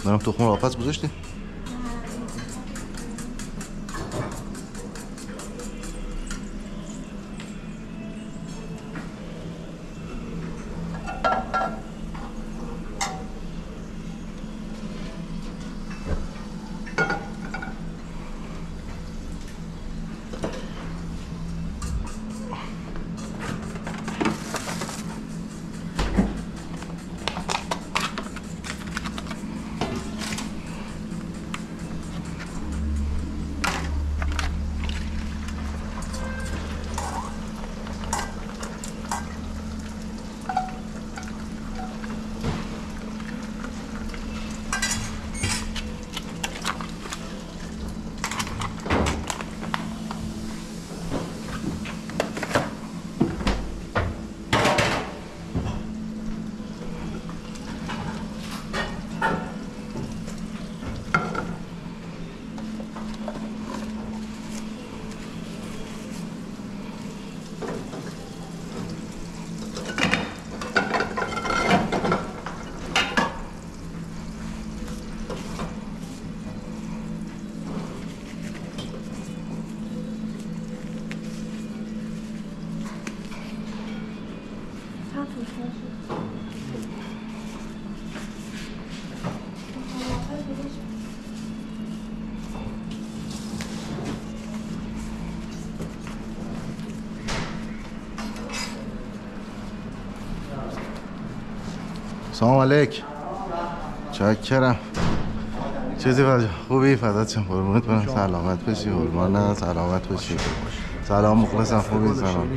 منم تخم آفت گذاشتی؟ سلام علیک. چاکرم. چیزی وجه خوبی فدات شم قربونت برم. سلامت باشی قربان. سلامت باشی. سلام مخلصم. خوبی؟ سلام.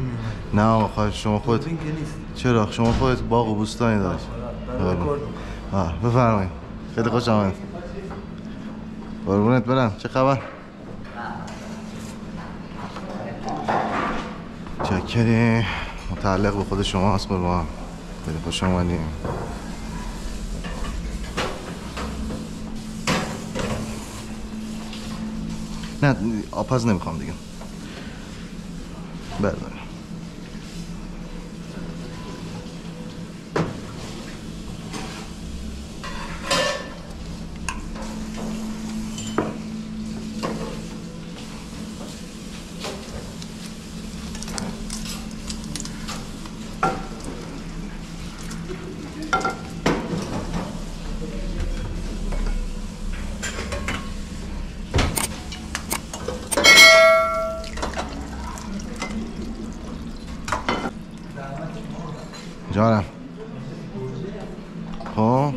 نه آقا خواهش شما خود. چرا شما خودت باغ و بوستانی داشت؟ بفرمایید. خیلی خوش آمد. قربونت برم. چه خبر؟ چاکری. متعلق به خود شما هست قربان. خیلی خوش آمدیم. نه آپاز نمیخوام دیگه. بله. جانم. ها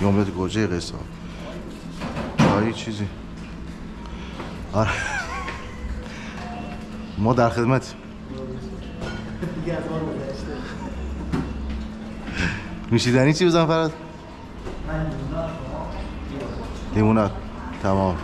جمله گوجه قصه هایی چیزی. آره ما در خدمت. نوشیدنی چی بزن فراد؟ لیموناد. تمام.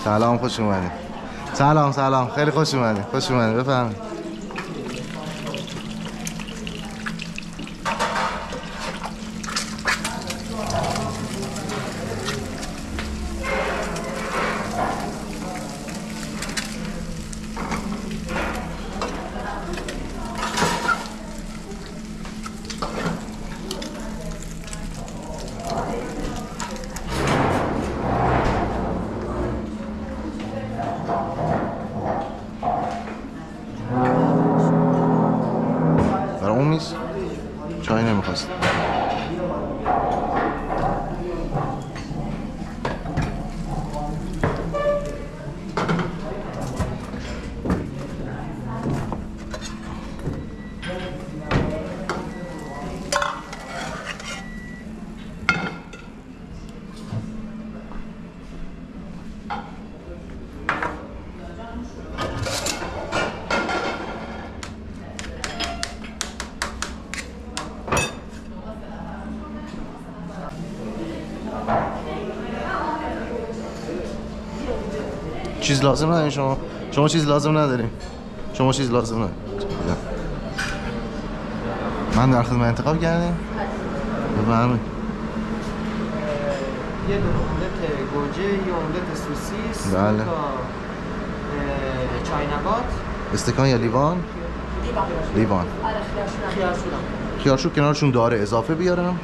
سلام خوش اومدید. سلام خیلی خوش اومدید. خوش اومدید. بفرمایید. چای نمیخواست. چیز لازم نداریم شما چیز لازم نداریم. شما چیز لازم نداریم. من در خدمت انتخاب کردیم. بفرمایید. یه دونه املت گوجه، یه املت سوسیس، بله. چای نبات. استکان یا لیوان؟ لیوان. خیارشور کنارشون داره، اضافه بیارم؟ نه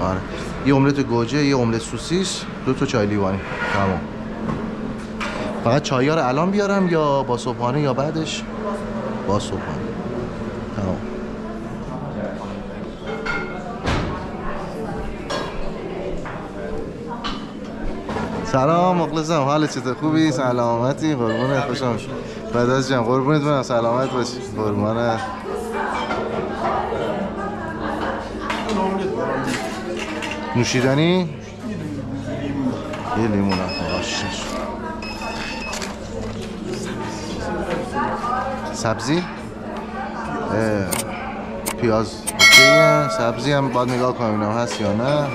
آره. یه املت گوجه، یه املت سوسیس، 2 تا چای لیوانی. تمام. فقط چای‌ها رو الان بیارم یا با صبحانه یا بعدش؟ با صبحانه. تمام. سلام مخلصم، حالت چطور؟ خوبی؟ سلامتی؟ قربونت، خوش آمدید. فدات شم، قربونت برم، سلامت باشی. قربونت. نوشیدنی؟ یه لیمون هم سبزی؟ پیاز اوکیه. سبزی هم باید نگاه کنم اینم هست یا نه.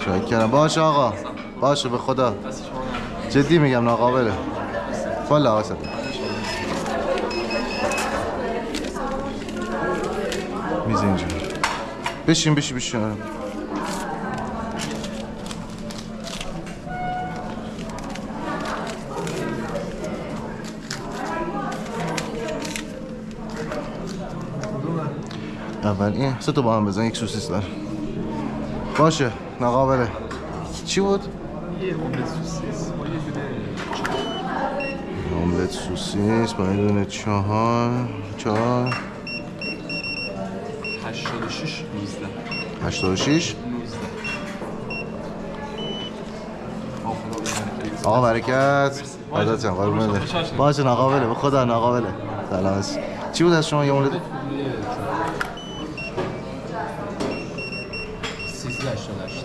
چای کردم. باشه آقا، باشه به خدا، جدی میگم ناقابله. والا آقا میز اینجا بشین بشین. اول این 3 تا با هم بزن، 1 سوسیس داره. باشه ناقابله. چی بود؟ یه املت سوسیس با یه دونه املت سوسیس با یه دونه چهار 86 19 86 آقا برکت. عادت جان قربونت. باشه ناقابله، به خدا ناقابله. سلام. چی بود از شما؟ یه املت 1388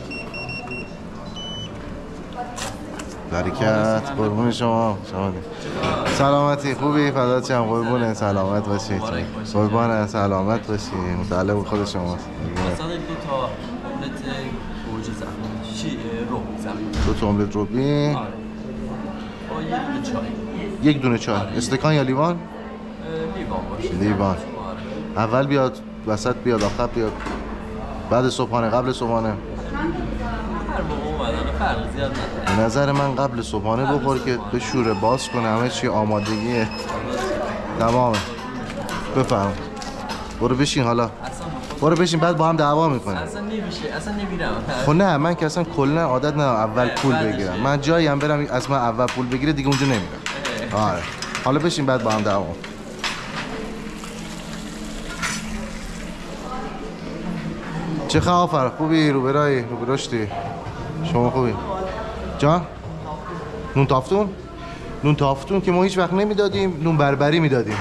برکت. قربون شما. سلامتی، خوبی؟ فدات شم، قربونه، سلامت باشید. قربان سلامت باشید. متعلق به خود شماست. مثلا 2 تا املت گوجه زمین. چی رو زمین. 2 تا املت روبی. آره. با یه دونه چای. 1 دونه چای. استکان یا لیوان؟ لیوان باشه. لیوان. آره. اول بیاد، وسط بیاد، آخر بیاد، بعد صبحانه، قبل صبحانه؟ هر موقع اومدن فرق زیاد نداره. به نظر من قبل صبحانه بخور که به شوره باز کنه، همه چی آمادگیه تمامه. بفهم. برو بشین حالا. برو بشین، بعد با هم دعوا میکنیم. اصلا نمیشه، اصلا نمیرم. خب نه، من که اصلا کلا عادت ندارم اول پول بگیرم. من جایی هم برم از من اول پول بگیره دیگه اونجا نمیرم. آره. حالا بشین بعد با هم دعوا. چه خبر؟ خوبی؟ رو برایی؟ رو برشتی؟ شما خوبی؟ جان؟ نون تافتون؟ نون تافتون که ما هیچ وقت نمیدادیم، نون بربری میدادیم.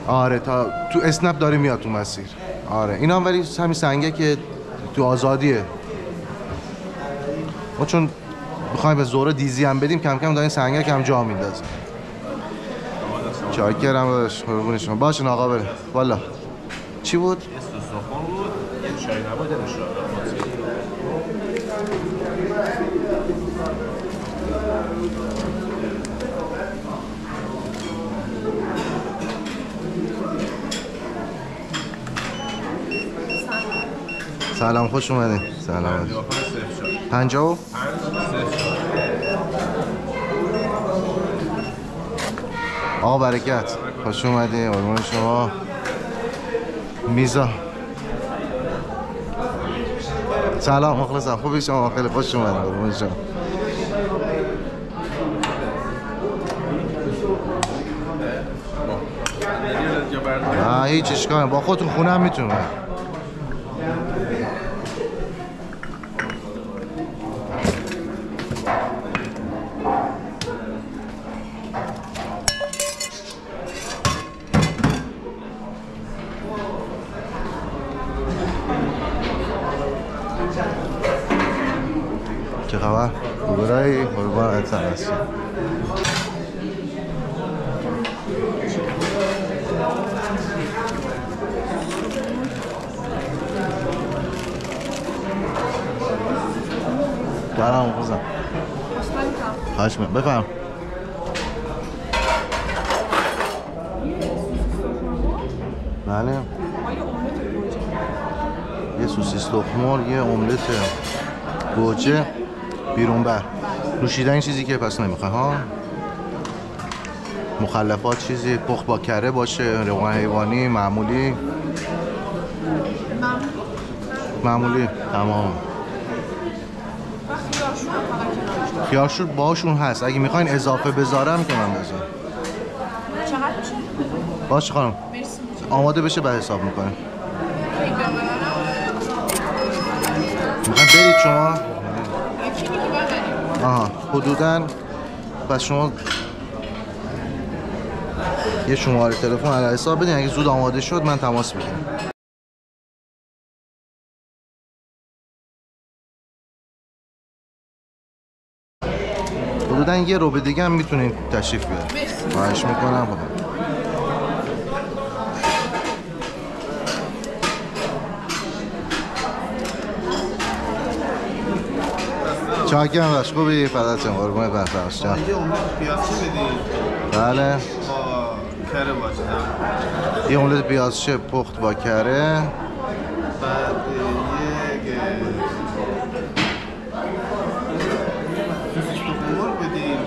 آره تا تو اسنپ داره میاد تو مسیر. آره اینا هم ولی همین سنگه که تو آزادیه. ما چون بخوایم به زورا دیزی هم بدیم کم کم دارین سنگه کم جا میندازیم. چاکرم داداش، قربون شما. باشه آقا بره. والا چی بود؟ استخوان بود، یه چای نبات سلام، خوش اومدین. سلام. 50 آقا برکت، خوش اومدین. قربون شما. میزا سلام مخلصم، خوبی شما؟ خیلی خوش اومدین. قربون شما. نه هیچ اشکالی با خودتون خونه هم میتونه. چه خبر؟ خوبرایی؟ قربان انسان هستی. دارم خوزم خواهش میکنم. بفهم. بله یه سوسیس تخم‌مرغ، یه املت گوجه بیرون بر. نوشیدنی چیزی که پس نمیخوای ها؟ مخلفات چیزی پخت با کره باشه، روغن حیوانی معمولی؟ معمولی تمام. خیارشور باشون هست، اگه میخواین اضافه بذارم که من بذارم. چقدر میشه؟ باشه خانم، آماده بشه بعد حساب میکنیم. میخواین برید شما؟ یکی میگه باید بریم. آها حدوداً. پس شما یه شماره تلفن علی حساب بدین، اگه زود آماده شد من تماس میگیرم. حدوداً یه رو به دیگه هم میتونین تشریف بیارید. خواهش میکنم. چاکرم داشت خوبی فدات شم قربونت برم. یه املت پیازچی بدید بله با کره باشه. یه املت پیازچی پخت با کره. بعد یک سوسیس تخم‌مرغ بدید.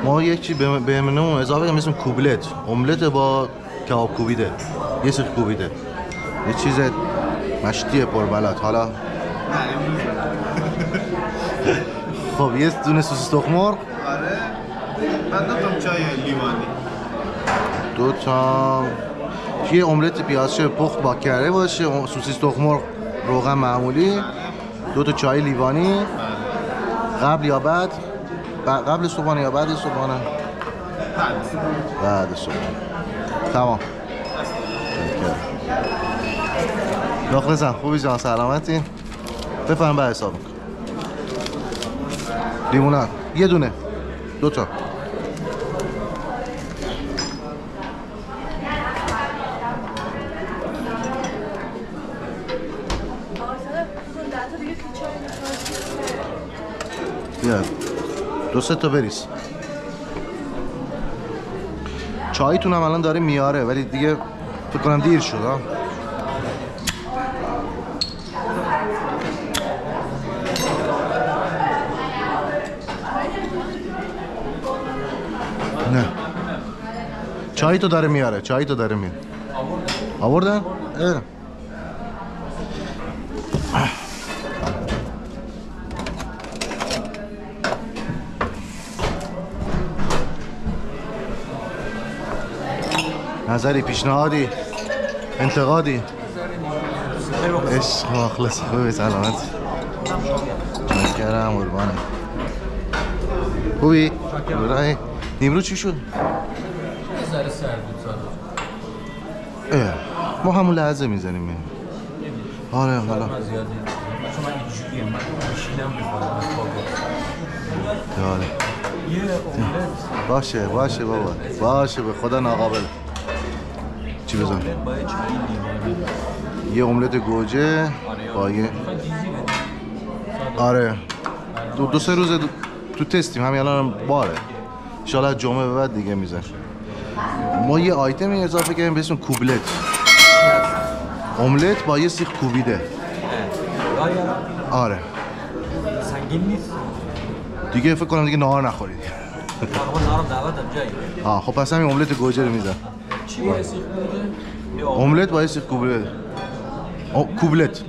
ما یک چی به منو اضافه کنیم اسم کوبلت، املت با کباب کوبیده، یه سیخ کوبیده، یه چیز مشتی پربلات. حالا خب یه دونه سوسیس تخم‌مرغ. آره. بعد 2 تا چای لیوانی. 2 تا یه املت پیازچی پخت با کره باشه، سوسیس تخم‌مرغ روغن معمولی، 2 تا چای لیوانی. قبل یا بعد؟ قبل صبحانه یا بعد صبحانه؟ بعد صبحانه. تمام. مخلصم. خوبی جان؟ سلامتی؟ بفرم بعد حساب میکنم. لیمونات یه دونه، 2 تا. بیا 2-3 تا بریز. چایتون هم الان داره میاره ولی دیگه فکر کنم دیر شد ها. نه چای تو داره میاره، چای تو داره میاره. آوردن؟ نظری، پیشنهادی، انتقادی؟ عشق مخلص. خوبی سلامت؟ چاکرم قربانه. خوبی؟ نیمرو چی شد؟ ذره سرد بود. ما همون لحظه میزنیم. آره حالا من زیاد چون من اینجوریم، من میشینم میخورم از پاکو. آره یه املت باشه باشه بابا باشه، به خدا ناقابل. چی بزن؟ با چای لیوانی. یه املت گوجه با یه آره 2-3 روز تو تستیم، همین الان باره. انشالله جمعه به بعد دیگه میزن. ما یه آیتمی اضافه کردیم به اسم کوبلت، املت با یه سیخ کوبیده. آره سنگین نیست. دیگه فکر کنم دیگه نهار نخورید. آقا نهارم دعوتم جایی. خب پس همین املت گوجه رو میزن. چی با سیخ بوده؟ املت با یه سیخ کوبلت. کوبلت.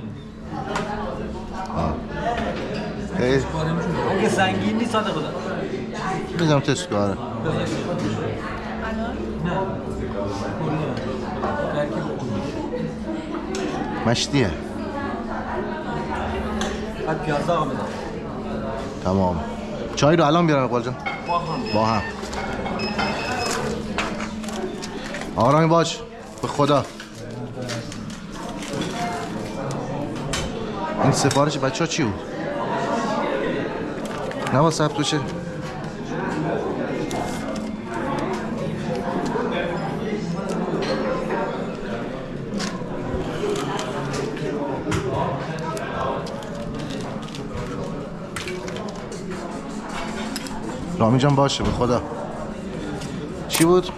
اگه سنگین نیست صادق بودم. میزم تست کنه. مشتیه. بعد پیازه هم میدم. تمام. چای رو الان بیارم اقبال جان. با هم. آرامی باش. به خدا. این سفارش بچه ها چی بود؟ نباید ثبت بشه؟ رامی جان باشه به خدا. چی بود؟